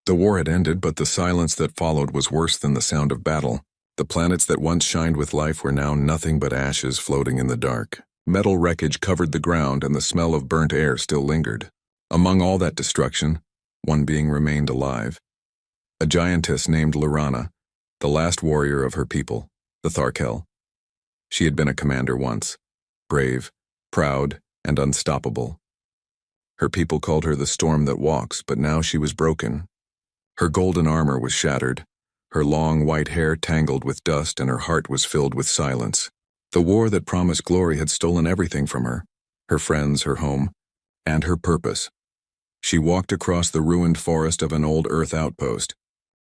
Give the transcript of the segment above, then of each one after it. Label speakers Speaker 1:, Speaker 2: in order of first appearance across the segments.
Speaker 1: The war had ended, but the silence that followed was worse than the sound of battle. The planets that once shined with life were now nothing but ashes floating in the dark. Metal wreckage covered the ground, and the smell of burnt air still lingered. Among all that destruction, one being remained alive. A giantess named Lorana, the last warrior of her people, the Tharkel. She had been a commander once, brave, proud, and unstoppable. Her people called her the storm that walks, but now she was broken. Her golden armor was shattered, her long white hair tangled with dust, and her heart was filled with silence. The war that promised glory had stolen everything from her friends, her home, and her purpose. She walked across the ruined forest of an old Earth outpost,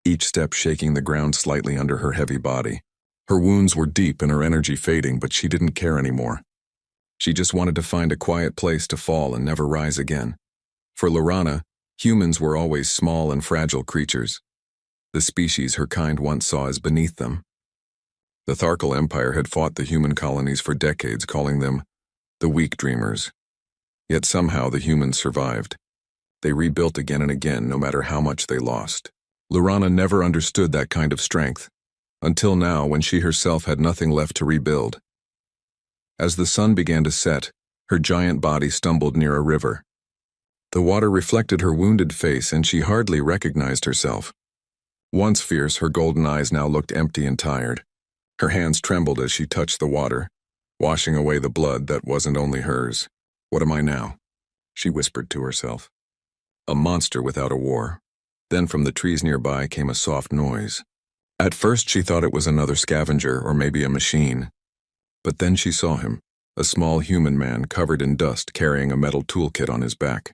Speaker 1: each step shaking the ground slightly under her heavy body. Her wounds were deep and her energy fading, but she didn't care anymore. She just wanted to find a quiet place to fall and never rise again. For Lorana, humans were always small and fragile creatures, the species her kind once saw as beneath them. The Tharkel Empire had fought the human colonies for decades, calling them the weak dreamers. Yet somehow the humans survived. They rebuilt again and again, no matter how much they lost. Lorana never understood that kind of strength, until now when she herself had nothing left to rebuild. As the sun began to set, her giant body stumbled near a river. The water reflected her wounded face, and she hardly recognized herself. Once fierce, her golden eyes now looked empty and tired. Her hands trembled as she touched the water, washing away the blood that wasn't only hers. "What am I now?" she whispered to herself. A monster without a war. Then from the trees nearby came a soft noise. At first she thought it was another scavenger or maybe a machine. But then she saw him, a small human man covered in dust carrying a metal toolkit on his back.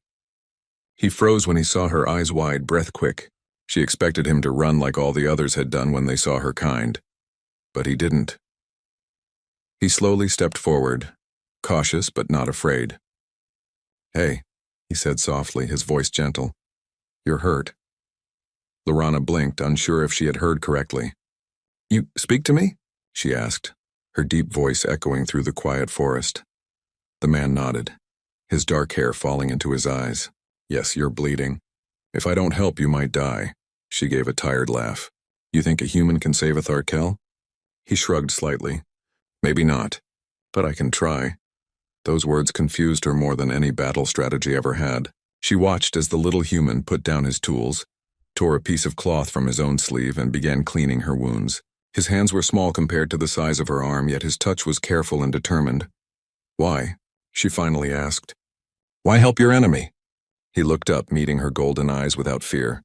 Speaker 1: He froze when he saw her, eyes wide, breath quick. She expected him to run like all the others had done when they saw her kind. But he didn't. He slowly stepped forward, cautious but not afraid. "Hey," he said softly, his voice gentle. "You're hurt." Lorana blinked, unsure if she had heard correctly. "You speak to me?" she asked, her deep voice echoing through the quiet forest. The man nodded, his dark hair falling into his eyes. "Yes, you're bleeding. If I don't help, you might die." She gave a tired laugh. "You think a human can save a Tharkel?" He shrugged slightly. "Maybe not, but I can try." Those words confused her more than any battle strategy ever had. She watched as the little human put down his tools, tore a piece of cloth from his own sleeve, and began cleaning her wounds. His hands were small compared to the size of her arm, yet his touch was careful and determined. "Why?" she finally asked. "Why help your enemy?" He looked up, meeting her golden eyes without fear.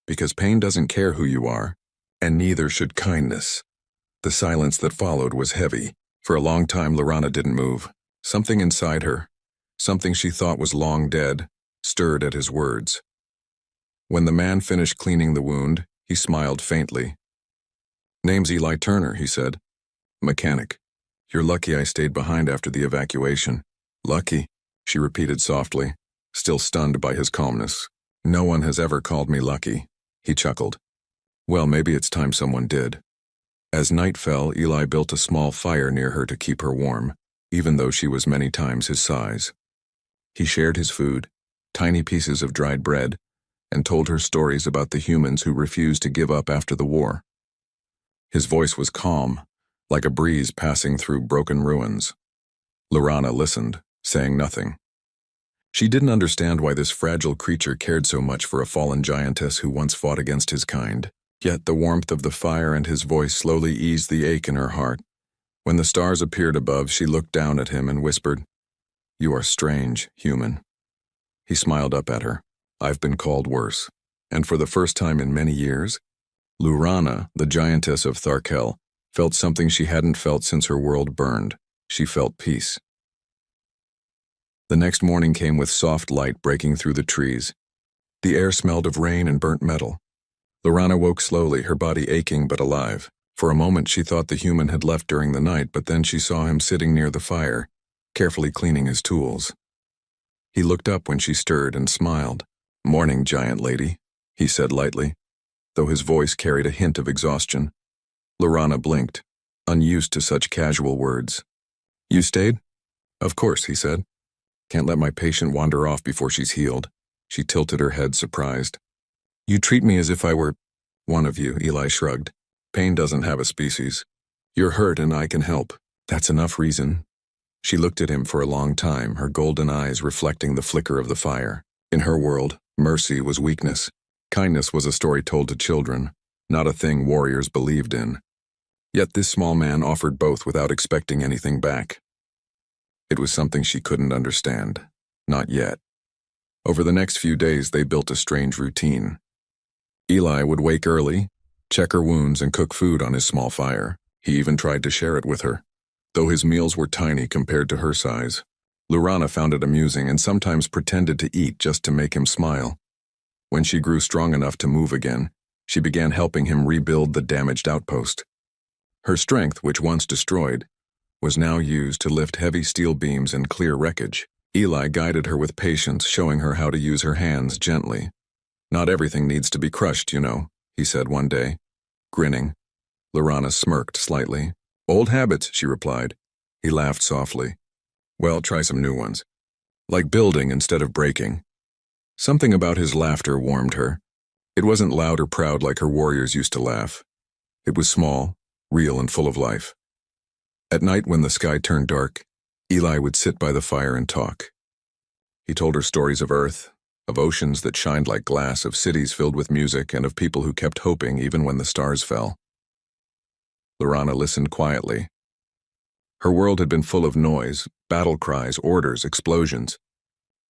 Speaker 1: "Because pain doesn't care who you are, and neither should kindness." The silence that followed was heavy. For a long time, Lorana didn't move. Something inside her, something she thought was long dead, stirred at his words. When the man finished cleaning the wound, he smiled faintly. "Name's Eli Turner," he said. "Mechanic. You're lucky I stayed behind after the evacuation." "Lucky," she repeated softly, still stunned by his calmness. "No one has ever called me lucky," he chuckled. "Well, maybe it's time someone did." As night fell, Eli built a small fire near her to keep her warm, even though she was many times his size. He shared his food, tiny pieces of dried bread, and told her stories about the humans who refused to give up after the war. His voice was calm, like a breeze passing through broken ruins. Lorana listened, saying nothing. She didn't understand why this fragile creature cared so much for a fallen giantess who once fought against his kind. Yet the warmth of the fire and his voice slowly eased the ache in her heart. When the stars appeared above, she looked down at him and whispered, "You are strange, human." He smiled up at her. "I've been called worse." And for the first time in many years, Lorana, the giantess of Tharkel, felt something she hadn't felt since her world burned. She felt peace. The next morning came with soft light breaking through the trees. The air smelled of rain and burnt metal. Lorana woke slowly, her body aching but alive. For a moment she thought the human had left during the night, but then she saw him sitting near the fire, carefully cleaning his tools. He looked up when she stirred and smiled. "Morning, giant lady," he said lightly, though his voice carried a hint of exhaustion. Lorana blinked, unused to such casual words. "You stayed?" "Of course," he said. "Can't let my patient wander off before she's healed." She tilted her head, surprised. You treat me as if I were one of you, Eli shrugged. Pain doesn't have a species. You're hurt and I can help. That's enough reason. She looked at him for a long time, her golden eyes reflecting the flicker of the fire. In her world, mercy was weakness. Kindness was a story told to children, not a thing warriors believed in. Yet this small man offered both without expecting anything back. It was something she couldn't understand. Not yet. Over the next few days, they built a strange routine. Eli would wake early, check her wounds, and cook food on his small fire. He even tried to share it with her. Though his meals were tiny compared to her size, Lurana found it amusing and sometimes pretended to eat just to make him smile. When she grew strong enough to move again, she began helping him rebuild the damaged outpost. Her strength, which once destroyed, was now used to lift heavy steel beams and clear wreckage. Eli guided her with patience, showing her how to use her hands gently. Not everything needs to be crushed, you know, he said one day, grinning. Lurana smirked slightly. Old habits, she replied. He laughed softly. Well, try some new ones. Like building instead of breaking. Something about his laughter warmed her. It wasn't loud or proud like her warriors used to laugh. It was small, real, and full of life. At night, when the sky turned dark, Eli would sit by the fire and talk. He told her stories of Earth, of oceans that shined like glass, of cities filled with music, and of people who kept hoping even when the stars fell. Lurana listened quietly. Her world had been full of noise, battle cries, orders, explosions.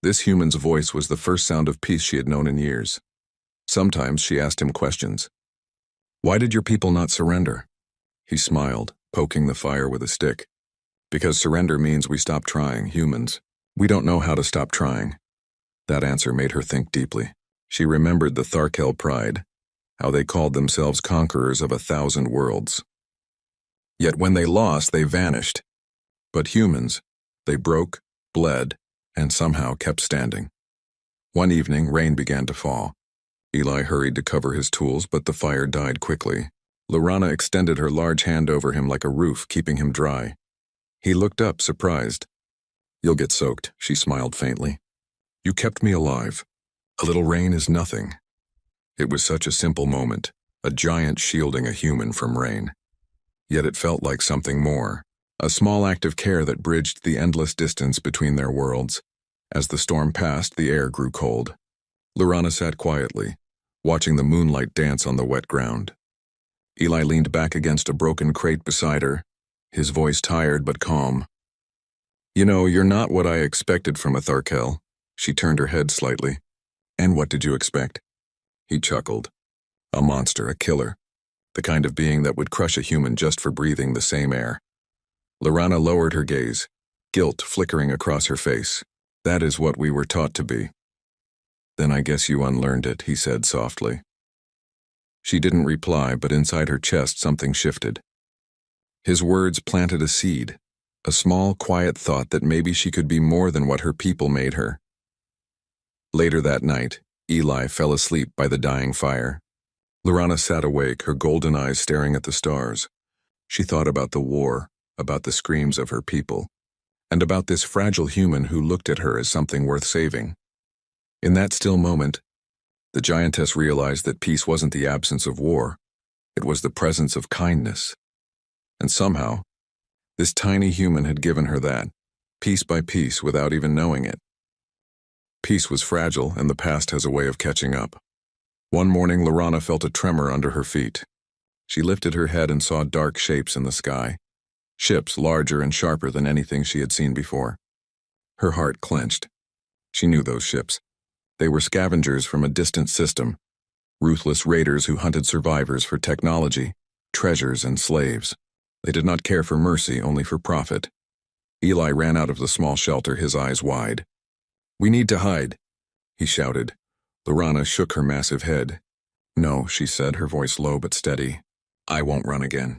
Speaker 1: This human's voice was the first sound of peace she had known in years. Sometimes she asked him questions. Why did your people not surrender? He smiled, poking the fire with a stick. Because surrender means we stop trying, humans. We don't know how to stop trying. That answer made her think deeply. She remembered the Tharkel pride, how they called themselves conquerors of 1,000 worlds. Yet when they lost, they vanished. But humans, they broke, bled, and somehow kept standing. One evening, rain began to fall. Eli hurried to cover his tools, but the fire died quickly. Lurana extended her large hand over him like a roof, keeping him dry. He looked up, surprised. You'll get soaked, she smiled faintly. You kept me alive. A little rain is nothing. It was such a simple moment, a giant shielding a human from rain. Yet it felt like something more, a small act of care that bridged the endless distance between their worlds. As the storm passed, the air grew cold. Lurana sat quietly, watching the moonlight dance on the wet ground. Eli leaned back against a broken crate beside her, his voice tired but calm. You know, you're not what I expected from a Tharkel. She turned her head slightly. And what did you expect? He chuckled. A monster, a killer. The kind of being that would crush a human just for breathing the same air. Lurana lowered her gaze, guilt flickering across her face. That is what we were taught to be. Then I guess you unlearned it, he said softly. She didn't reply, but inside her chest something shifted. His words planted a seed, a small, quiet thought that maybe she could be more than what her people made her. Later that night, Eli fell asleep by the dying fire. Lurana sat awake, her golden eyes staring at the stars. She thought about the war, about the screams of her people, and about this fragile human who looked at her as something worth saving. In that still moment, the Giantess realized that peace wasn't the absence of war, it was the presence of kindness. And somehow, this tiny human had given her that, piece by piece, without even knowing it. Peace was fragile, and the past has a way of catching up. One morning, Lurana felt a tremor under her feet. She lifted her head and saw dark shapes in the sky, ships larger and sharper than anything she had seen before. Her heart clenched. She knew those ships. They were scavengers from a distant system, ruthless raiders who hunted survivors for technology, treasures, and slaves. They did not care for mercy, only for profit. Eli ran out of the small shelter, his eyes wide. We need to hide, he shouted. Lurana shook her massive head. No, she said, her voice low but steady. I won't run again.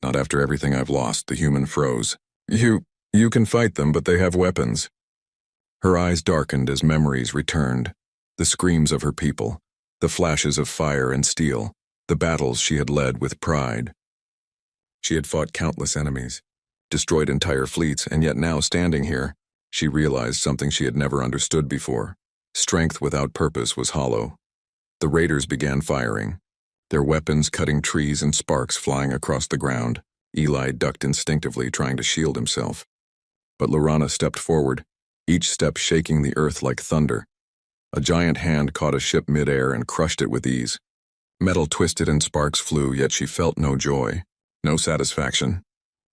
Speaker 1: Not after everything I've lost, the human froze. You can fight them, but they have weapons. Her eyes darkened as memories returned. The screams of her people, the flashes of fire and steel, the battles she had led with pride. She had fought countless enemies, destroyed entire fleets, and yet now standing here, she realized something she had never understood before. Strength without purpose was hollow. The raiders began firing, their weapons cutting trees and sparks flying across the ground. Eli ducked instinctively, trying to shield himself. But Lorana stepped forward, each step shaking the earth like thunder. A giant hand caught a ship midair and crushed it with ease. Metal twisted and sparks flew, yet she felt no joy, no satisfaction,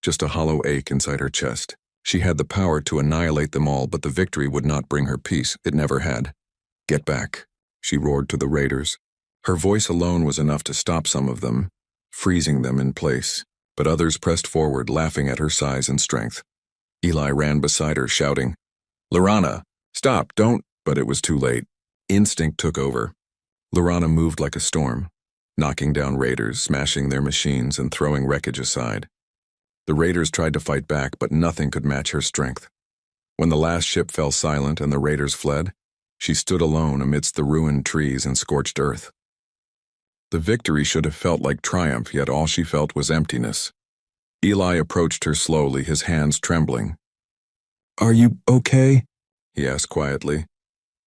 Speaker 1: just a hollow ache inside her chest. She had the power to annihilate them all, but the victory would not bring her peace. It never had. "Get back," she roared to the raiders. Her voice alone was enough to stop some of them, freezing them in place, but others pressed forward, laughing at her size and strength. Eli ran beside her, shouting, "Lorana, stop, don't," but it was too late. Instinct took over. Lorana moved like a storm, knocking down raiders, smashing their machines, and throwing wreckage aside. The raiders tried to fight back, but nothing could match her strength. When the last ship fell silent and the raiders fled, she stood alone amidst the ruined trees and scorched earth. The victory should have felt like triumph, yet all she felt was emptiness. Eli approached her slowly, his hands trembling. "Are you okay?" he asked quietly.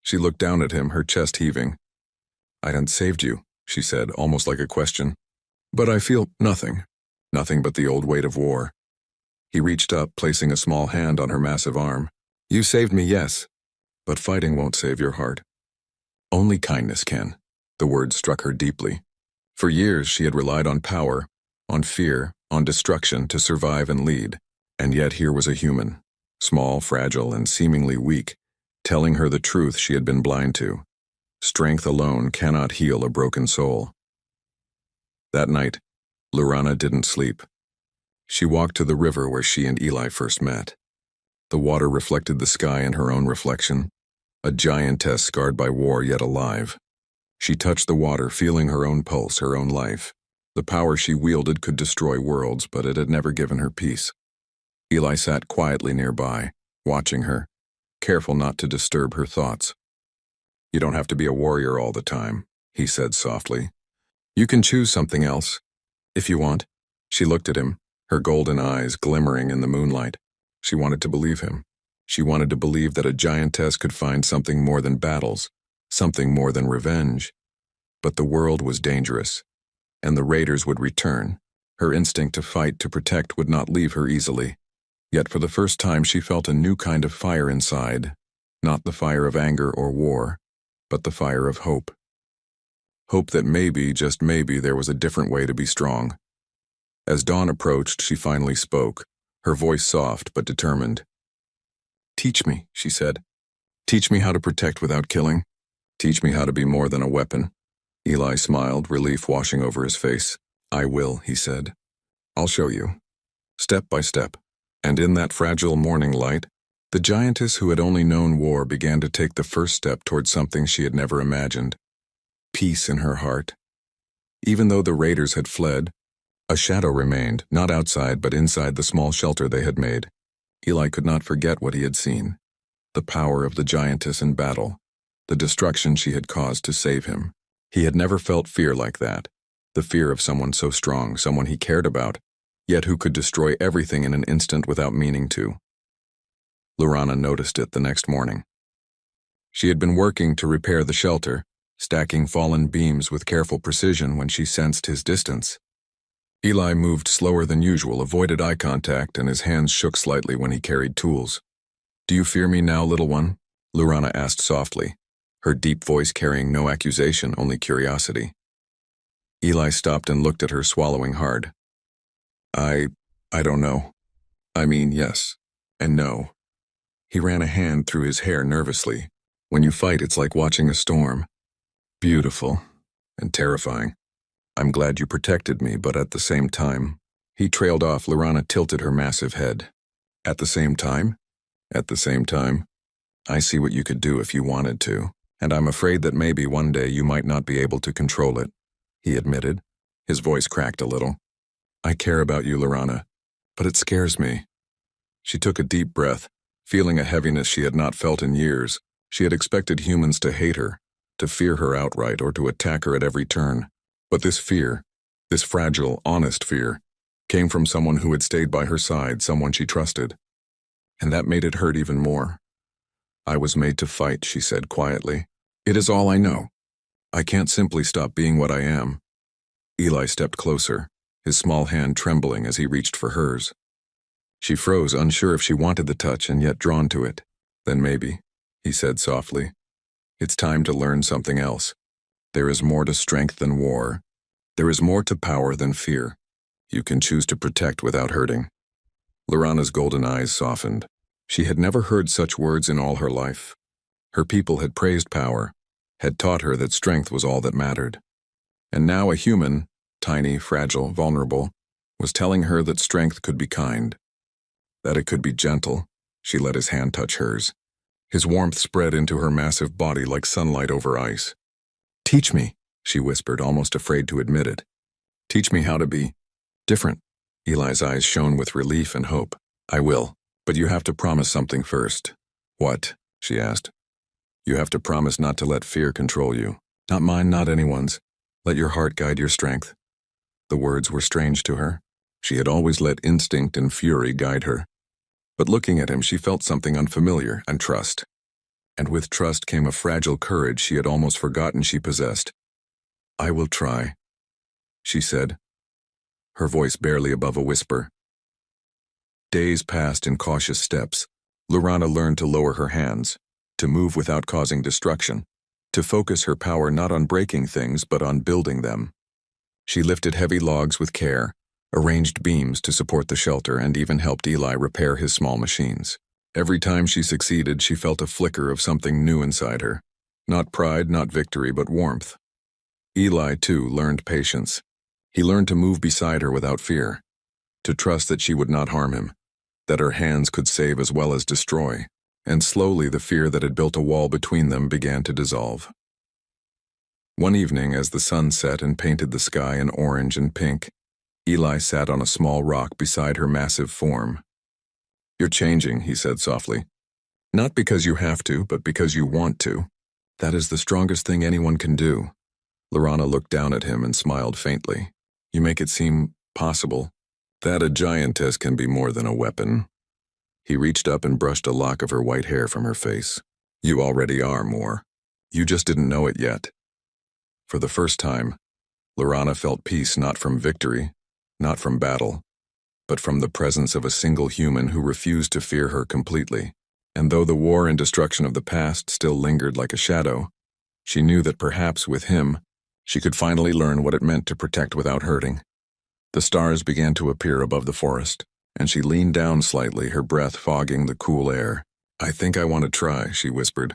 Speaker 1: She looked down at him, her chest heaving. "I hadn't saved you," she said, almost like a question. "But I feel nothing. Nothing but the old weight of war." He reached up, placing a small hand on her massive arm. "You saved me, yes, but fighting won't save your heart. Only kindness can." The words struck her deeply. For years she had relied on power, on fear, on destruction to survive and lead, and yet here was a human, small, fragile, and seemingly weak, telling her the truth she had been blind to. Strength alone cannot heal a broken soul. That night, Lorana didn't sleep. She walked to the river where she and Eli first met. The water reflected the sky and her own reflection, a giantess scarred by war yet alive. She touched the water, feeling her own pulse, her own life. The power she wielded could destroy worlds, but it had never given her peace. Eli sat quietly nearby, watching her, careful not to disturb her thoughts. "You don't have to be a warrior all the time," he said softly. "You can choose something else, if you want." She looked at him, her golden eyes glimmering in the moonlight. She wanted to believe him. She wanted to believe that a giantess could find something more than battles, something more than revenge. But the world was dangerous, and the raiders would return. Her instinct to fight, to protect, would not leave her easily. Yet for the first time she felt a new kind of fire inside, not the fire of anger or war, but the fire of hope. Hope that maybe, just maybe, there was a different way to be strong. As dawn approached, she finally spoke, her voice soft but determined. "Teach me," she said. "Teach me how to protect without killing. Teach me how to be more than a weapon." Eli smiled, relief washing over his face. "I will," he said. "I'll show you, step by step." And in that fragile morning light, the giantess who had only known war began to take the first step toward something she had never imagined. Peace in her heart. Even though the raiders had fled, a shadow remained, not outside but inside the small shelter they had made. Eli could not forget what he had seen. The power of the giantess in battle, the destruction she had caused to save him. He had never felt fear like that, the fear of someone so strong, someone he cared about, yet who could destroy everything in an instant without meaning to. Lorana noticed it the next morning. She had been working to repair the shelter, stacking fallen beams with careful precision when she sensed his distance. Eli moved slower than usual, avoided eye contact, and his hands shook slightly when he carried tools. "Do you fear me now, little one?" Lorana asked softly, her deep voice carrying no accusation, only curiosity. Eli stopped and looked at her, swallowing hard. I don't know. I mean, yes, and no." He ran a hand through his hair nervously. "When you fight, it's like watching a storm. Beautiful and terrifying. I'm glad you protected me, but at the same time..." He trailed off. Lorana tilted her massive head. "At the same time?" "At the same time, I see what you could do if you wanted to, and I'm afraid that maybe one day you might not be able to control it," he admitted. His voice cracked a little. "I care about you, Lorana, but it scares me." She took a deep breath, feeling a heaviness she had not felt in years. She had expected humans to hate her, to fear her outright, or to attack her at every turn. But this fear, this fragile, honest fear, came from someone who had stayed by her side, someone she trusted. And that made it hurt even more. "I was made to fight," she said quietly. "It is all I know. I can't simply stop being what I am. Eli stepped closer, his small hand trembling as he reached for hers. She froze, unsure if she wanted the touch and yet drawn to it. Then maybe, he said softly. It's time to learn something else. There is more to strength than war. There is more to power than fear. You can choose to protect without hurting. Lorana's golden eyes softened. She had never heard such words in all her life. Her people had praised power, had taught her that strength was all that mattered. And now a human, tiny, fragile, vulnerable, was telling her that strength could be kind, that it could be gentle. She let his hand touch hers. His warmth spread into her massive body like sunlight over ice. Teach me, she whispered, almost afraid to admit it. Teach me how to be different. Eli's eyes shone with relief and hope. I will, but you have to promise something first. What? She asked. You have to promise not to let fear control you. Not mine, not anyone's. Let your heart guide your strength. The words were strange to her. She had always let instinct and fury guide her. But looking at him, she felt something unfamiliar, and trust. And with trust came a fragile courage she had almost forgotten she possessed. I will try, she said, her voice barely above a whisper. Days passed in cautious steps. Lorana learned to lower her hands, to move without causing destruction, to focus her power not on breaking things but on building them. She lifted heavy logs with care, arranged beams to support the shelter, and even helped Eli repair his small machines. Every time she succeeded, she felt a flicker of something new inside her. Not pride, not victory, but warmth. Eli, too, learned patience. He learned to move beside her without fear, to trust that she would not harm him, that her hands could save as well as destroy, and slowly the fear that had built a wall between them began to dissolve. One evening, as the sun set and painted the sky in orange and pink, Eli sat on a small rock beside her massive form. You're changing, he said softly. Not because you have to, but because you want to. That is the strongest thing anyone can do. Lorana looked down at him and smiled faintly. You make it seem possible that a giantess can be more than a weapon. He reached up and brushed a lock of her white hair from her face. You already are more. You just didn't know it yet. For the first time, Lorana felt peace not from victory, not from battle, but from the presence of a single human who refused to fear her completely. And though the war and destruction of the past still lingered like a shadow, she knew that perhaps with him, she could finally learn what it meant to protect without hurting. The stars began to appear above the forest, and she leaned down slightly, her breath fogging the cool air. I think I want to try, she whispered.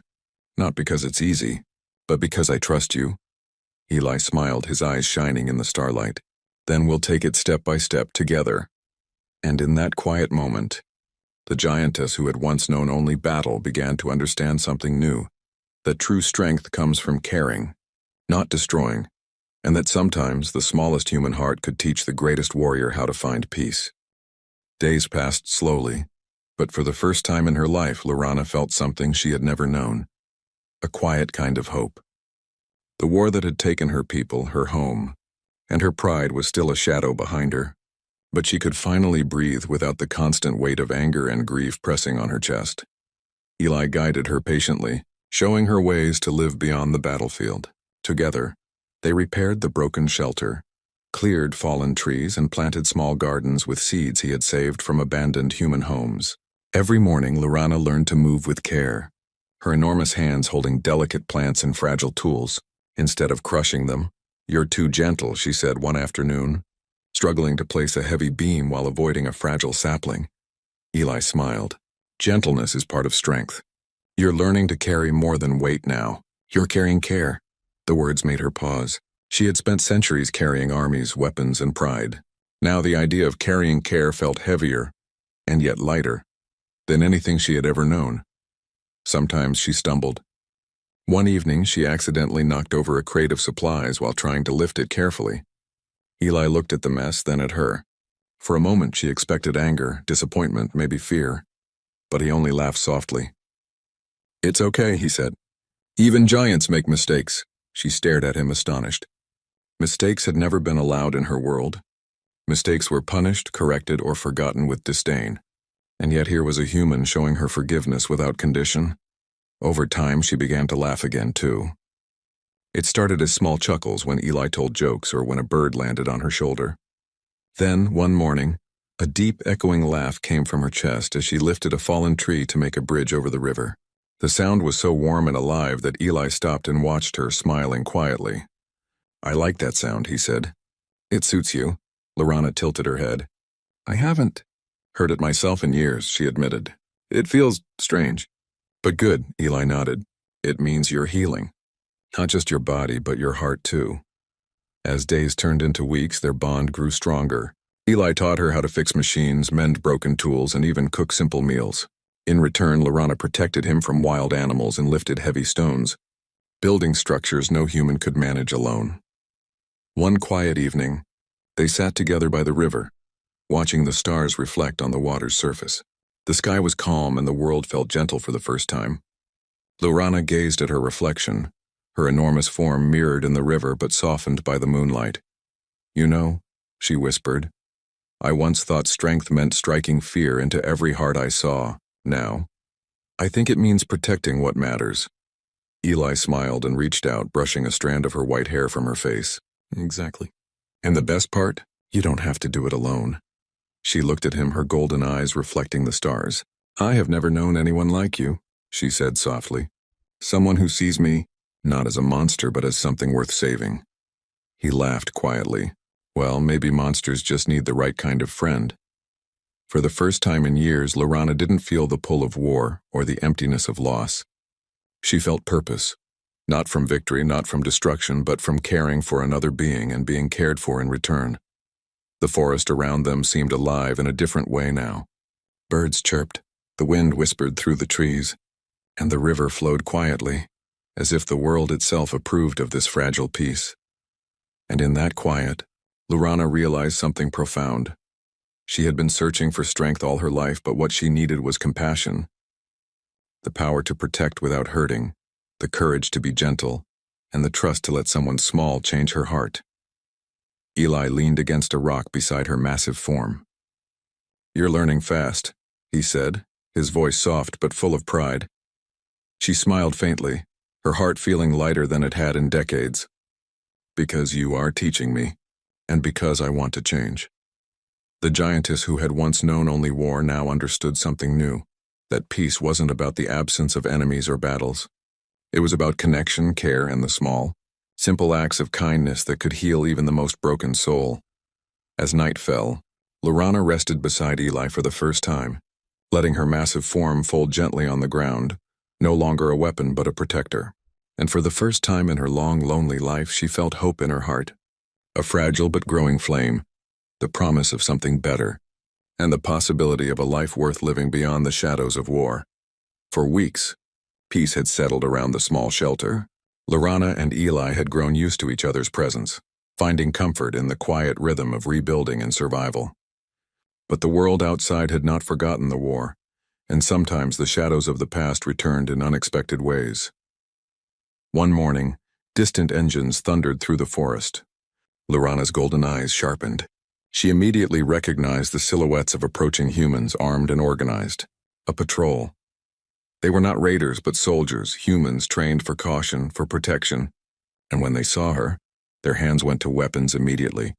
Speaker 1: Not because it's easy, but because I trust you. Eli smiled, his eyes shining in the starlight. Then we'll take it step by step together. And in that quiet moment, the giantess who had once known only battle began to understand something new, that true strength comes from caring, not destroying, and that sometimes the smallest human heart could teach the greatest warrior how to find peace. Days passed slowly, but for the first time in her life, Lorana felt something she had never known, a quiet kind of hope. The war that had taken her people, her home, and her pride was still a shadow behind her, but she could finally breathe without the constant weight of anger and grief pressing on her chest. Eli guided her patiently, showing her ways to live beyond the battlefield. Together, they repaired the broken shelter, cleared fallen trees, and planted small gardens with seeds he had saved from abandoned human homes. Every morning, Lorana learned to move with care, her enormous hands holding delicate plants and fragile tools, instead of crushing them. You're too gentle, she said one afternoon, struggling to place a heavy beam while avoiding a fragile sapling. Eli smiled. Gentleness is part of strength. You're learning to carry more than weight now. You're carrying care. The words made her pause. She had spent centuries carrying armies, weapons, and pride. Now the idea of carrying care felt heavier, and yet lighter, than anything she had ever known. Sometimes she stumbled. One evening, she accidentally knocked over a crate of supplies while trying to lift it carefully. Eli looked at the mess, then at her. For a moment, she expected anger, disappointment, maybe fear, but he only laughed softly. It's okay, he said. Even giants make mistakes. She stared at him, astonished. Mistakes had never been allowed in her world. Mistakes were punished, corrected, or forgotten with disdain. And yet here was a human showing her forgiveness without condition. Over time, she began to laugh again, too. It started as small chuckles when Eli told jokes or when a bird landed on her shoulder. Then, one morning, a deep, echoing laugh came from her chest as she lifted a fallen tree to make a bridge over the river. The sound was so warm and alive that Eli stopped and watched her, smiling quietly. "I like that sound," he said. "It suits you." Lorana tilted her head. "I haven't heard it myself in years," she admitted. "It feels strange." "But good," Eli nodded. "It means you're healing. Not just your body, but your heart too." As days turned into weeks, their bond grew stronger. Eli taught her how to fix machines, mend broken tools, and even cook simple meals. In return, Lorana protected him from wild animals and lifted heavy stones, building structures no human could manage alone. One quiet evening, they sat together by the river, watching the stars reflect on the water's surface. The sky was calm and the world felt gentle for the first time. Lorana gazed at her reflection, her enormous form mirrored in the river but softened by the moonlight. "You know," she whispered, "I once thought strength meant striking fear into every heart I saw. Now, I think it means protecting what matters." Eli smiled and reached out, brushing a strand of her white hair from her face. "Exactly. And the best part? You don't have to do it alone." She looked at him, her golden eyes reflecting the stars. "I have never known anyone like you," she said softly. "Someone who sees me, not as a monster, but as something worth saving." He laughed quietly. Well, maybe monsters just need the right kind of friend. For the first time in years, Lorana didn't feel the pull of war or the emptiness of loss. She felt purpose, not from victory, not from destruction, but from caring for another being and being cared for in return. The forest around them seemed alive in a different way now. Birds chirped, the wind whispered through the trees, and the river flowed quietly, as if the world itself approved of this fragile peace. And in that quiet, Lorana realized something profound. She had been searching for strength all her life, but what she needed was compassion. The power to protect without hurting, the courage to be gentle, and the trust to let someone small change her heart. Eli leaned against a rock beside her massive form. "You're learning fast," he said, his voice soft but full of pride. She smiled faintly, her heart feeling lighter than it had in decades. "Because you are teaching me, and because I want to change." The giantess who had once known only war now understood something new, that peace wasn't about the absence of enemies or battles. It was about connection, care, and the small, simple acts of kindness that could heal even the most broken soul. As night fell, Lorana rested beside Eli for the first time, letting her massive form fold gently on the ground, no longer a weapon but a protector. And for the first time in her long, lonely life, she felt hope in her heart. A fragile but growing flame, the promise of something better, and the possibility of a life worth living beyond the shadows of war. For weeks, peace had settled around the small shelter. Lorana and Eli had grown used to each other's presence, finding comfort in the quiet rhythm of rebuilding and survival. But the world outside had not forgotten the war, and sometimes the shadows of the past returned in unexpected ways. One morning, distant engines thundered through the forest. Lorana's golden eyes sharpened. She immediately recognized the silhouettes of approaching humans, armed and organized. A patrol. They were not raiders, but soldiers, humans trained for caution, for protection. And when they saw her, their hands went to weapons immediately.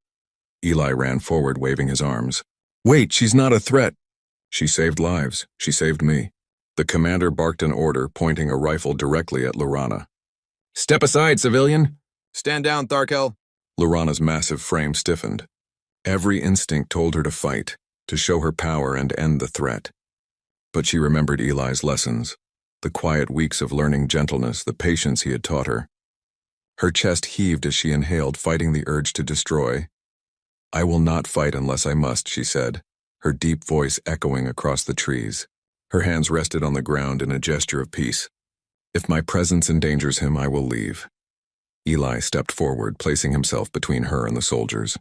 Speaker 1: Eli ran forward, waving his arms. "Wait, she's not a threat." "She saved lives. She saved me." The commander barked an order, pointing a rifle directly at Lorana. "Step aside, civilian!" "Stand down, Tharkel!" Lorana's massive frame stiffened. Every instinct told her to fight, to show her power and end the threat. But she remembered Eli's lessons, the quiet weeks of learning gentleness, the patience he had taught her. Her chest heaved as she inhaled, fighting the urge to destroy. "I will not fight unless I must," she said, her deep voice echoing across the trees. Her hands rested on the ground in a gesture of peace. "If my presence endangers him, I will leave." Eli stepped forward, placing himself between her and the soldiers.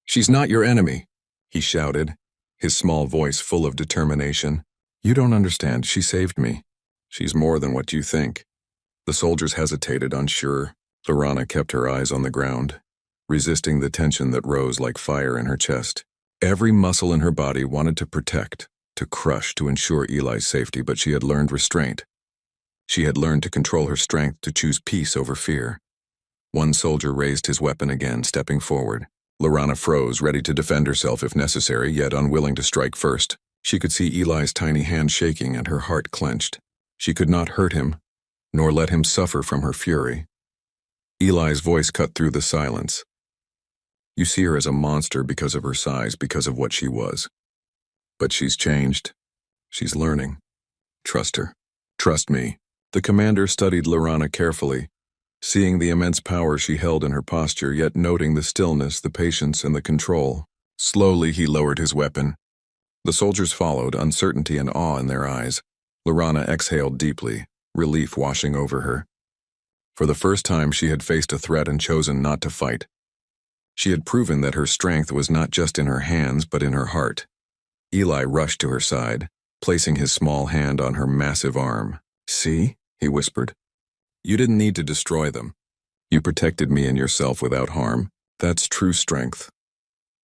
Speaker 1: "She's not your enemy," he shouted, his small voice full of determination. "You don't understand. She saved me. She's more than what you think." The soldiers hesitated, unsure. Lorana kept her eyes on the ground, resisting the tension that rose like fire in her chest. Every muscle in her body wanted to protect, to crush, to ensure Eli's safety, but she had learned restraint. She had learned to control her strength, to choose peace over fear. One soldier raised his weapon again, stepping forward. Lorana froze, ready to defend herself if necessary, yet unwilling to strike first. She could see Eli's tiny hand shaking and her heart clenched. She could not hurt him, nor let him suffer from her fury. Eli's voice cut through the silence. You see her as a monster because of her size, because of what she was. But she's changed. She's learning. Trust her. Trust me. The commander studied Lorana carefully, seeing the immense power she held in her posture, yet noting the stillness, the patience, and the control. Slowly he lowered his weapon. The soldiers followed, uncertainty and awe in their eyes. Lorana exhaled deeply, relief washing over her. For the first time she had faced a threat and chosen not to fight. She had proven that her strength was not just in her hands but in her heart. Eli rushed to her side, placing his small hand on her massive arm. See, he whispered. You didn't need to destroy them. You protected me and yourself without harm. That's true strength.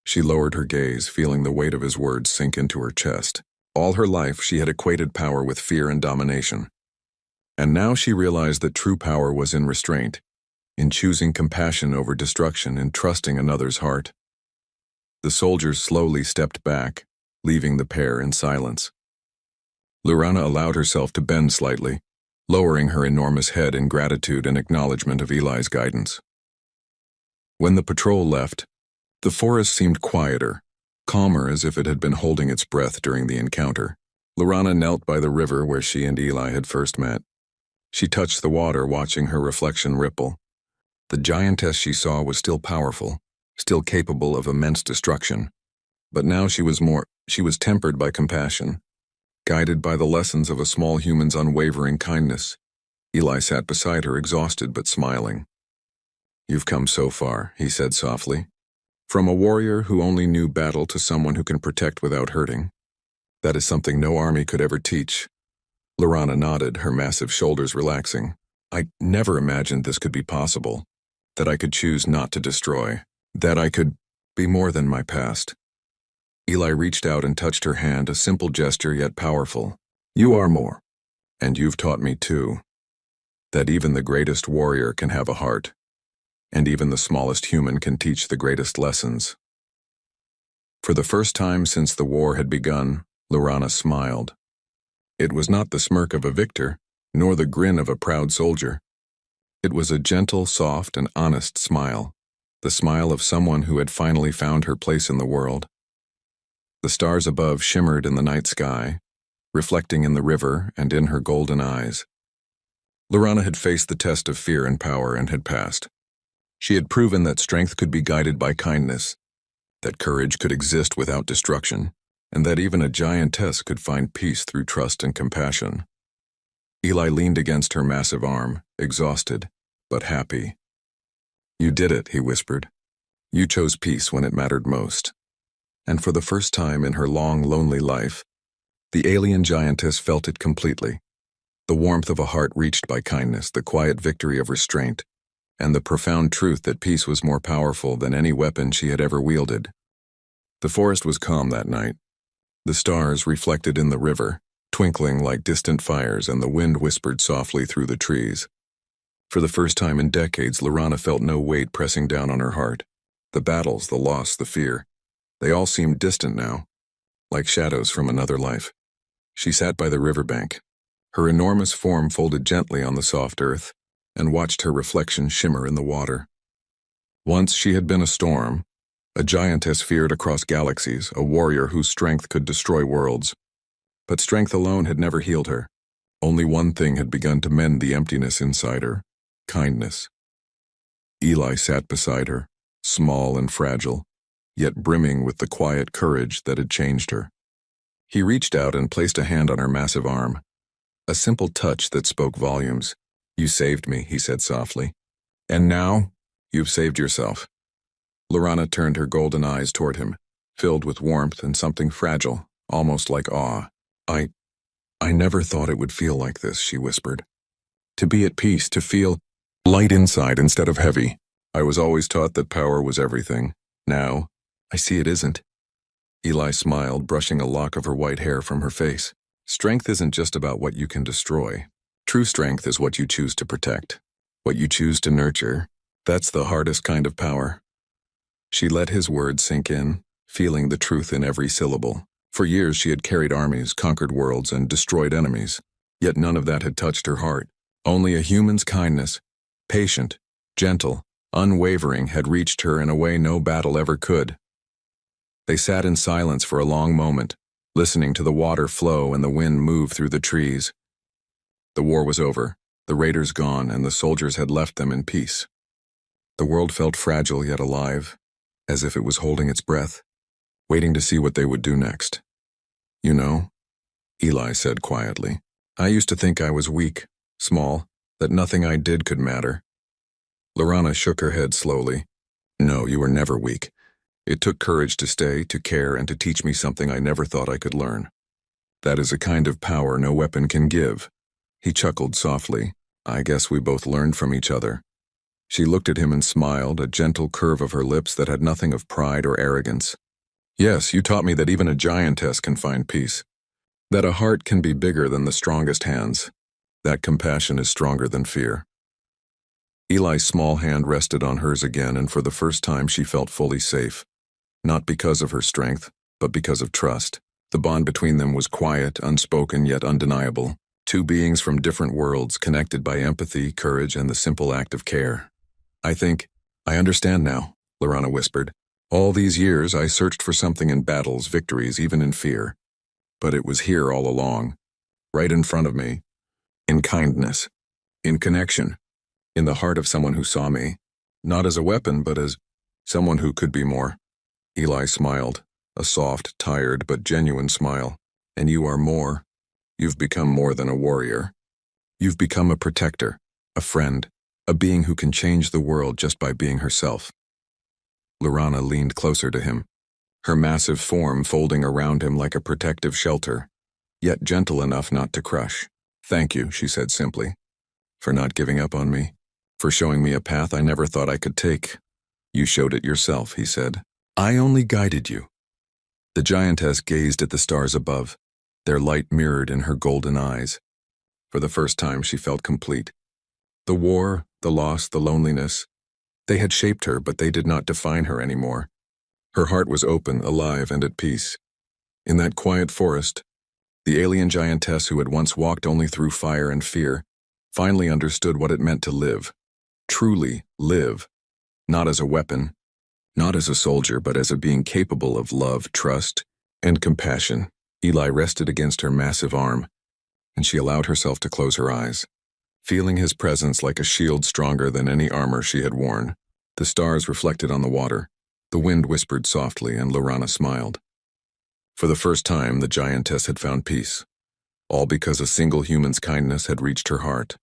Speaker 1: She lowered her gaze, feeling the weight of his words sink into her chest. All her life she had equated power with fear and domination. And now she realized that true power was in restraint, in choosing compassion over destruction and trusting another's heart. The soldiers slowly stepped back, leaving the pair in silence. Lorana allowed herself to bend slightly, lowering her enormous head in gratitude and acknowledgement of Eli's guidance. When the patrol left, the forest seemed quieter, calmer as if it had been holding its breath during the encounter. Lorana knelt by the river where she and Eli had first met. She touched the water, watching her reflection ripple. The giantess she saw was still powerful, still capable of immense destruction. But now she was tempered by compassion, guided by the lessons of a small human's unwavering kindness. Eli sat beside her, exhausted but smiling. You've come so far, he said softly. From a warrior who only knew battle to someone who can protect without hurting. That is something no army could ever teach. Lorana nodded, her massive shoulders relaxing. I never imagined this could be possible. That I could choose not to destroy. That I could be more than my past. Eli reached out and touched her hand, a simple gesture yet powerful. You are more. And you've taught me too. That even the greatest warrior can have a heart. And even the smallest human can teach the greatest lessons. For the first time since the war had begun, Lorana smiled. It was not the smirk of a victor, nor the grin of a proud soldier. It was a gentle, soft, and honest smile, the smile of someone who had finally found her place in the world. The stars above shimmered in the night sky, reflecting in the river and in her golden eyes. Lorana had faced the test of fear and power and had passed. She had proven that strength could be guided by kindness, that courage could exist without destruction, and that even a giantess could find peace through trust and compassion. Eli leaned against her massive arm, exhausted, but happy. You did it, he whispered. You chose peace when it mattered most. And for the first time in her long, lonely life, the alien giantess felt it completely. The warmth of a heart reached by kindness, the quiet victory of restraint, and the profound truth that peace was more powerful than any weapon she had ever wielded. The forest was calm that night. The stars reflected in the river, twinkling like distant fires, and the wind whispered softly through the trees. For the first time in decades, Lorana felt no weight pressing down on her heart. The battles, the loss, the fear, they all seemed distant now, like shadows from another life. She sat by the riverbank, her enormous form folded gently on the soft earth, and watched her reflection shimmer in the water. Once she had been a storm, a giantess feared across galaxies, a warrior whose strength could destroy worlds. But strength alone had never healed her. Only one thing had begun to mend the emptiness inside her: kindness. Eli sat beside her, small and fragile, yet brimming with the quiet courage that had changed her. He reached out and placed a hand on her massive arm, a simple touch that spoke volumes. You saved me, he said softly. And now, you've saved yourself. Lorana turned her golden eyes toward him, filled with warmth and something fragile, almost like awe. I never thought it would feel like this, she whispered. To be at peace, to feel light inside instead of heavy. I was always taught that power was everything. Now, I see it isn't. Eli smiled, brushing a lock of her white hair from her face. Strength isn't just about what you can destroy. True strength is what you choose to protect, what you choose to nurture, That's the hardest kind of power. She let his words sink in, feeling the truth in every syllable. For years she had carried armies, conquered worlds, and destroyed enemies. Yet none of that had touched her heart. Only a human's kindness, patient, gentle, unwavering, had reached her in a way no battle ever could. They sat in silence for a long moment, listening to the water flow and the wind move through the trees. The war was over, the raiders gone, and the soldiers had left them in peace. The world felt fragile yet alive, as if it was holding its breath, waiting to see what they would do next. You know, Eli said quietly, I used to think I was weak, small, that nothing I did could matter. Lorana shook her head slowly. No, you were never weak. It took courage to stay, to care, and to teach me something I never thought I could learn. That is a kind of power no weapon can give. He chuckled softly. I guess we both learned from each other. She looked at him and smiled, a gentle curve of her lips that had nothing of pride or arrogance. Yes, you taught me that even a giantess can find peace. That a heart can be bigger than the strongest hands. That compassion is stronger than fear. Eli's small hand rested on hers again, and for the first time she felt fully safe. Not because of her strength, but because of trust. The bond between them was quiet, unspoken, yet undeniable. Two beings from different worlds, connected by empathy, courage, and the simple act of care. I understand now, Lorana whispered. All these years I searched for something in battles, victories, even in fear. But it was here all along, right in front of me. In kindness, in connection, in the heart of someone who saw me, not as a weapon, but as someone who could be more. Eli smiled, a soft, tired, but genuine smile. And you are more. You've become more than a warrior. You've become a protector, a friend, a being who can change the world just by being herself. Lorana leaned closer to him, her massive form folding around him like a protective shelter, yet gentle enough not to crush. Thank you, she said simply, for not giving up on me, for showing me a path I never thought I could take. You showed it yourself, he said. I only guided you. The giantess gazed at the stars above, their light mirrored in her golden eyes. For the first time she felt complete. The war, the loss, the loneliness, they had shaped her, but they did not define her anymore. Her heart was open, alive, and at peace. In that quiet forest, the alien giantess who had once walked only through fire and fear finally understood what it meant to live. Truly live. Not as a weapon, not as a soldier, but as a being capable of love, trust, and compassion. Eli rested against her massive arm, and she allowed herself to close her eyes, feeling his presence like a shield stronger than any armor she had worn. The stars reflected on the water. The wind whispered softly, and Lorana smiled. For the first time, the giantess had found peace, all because a single human's kindness had reached her heart.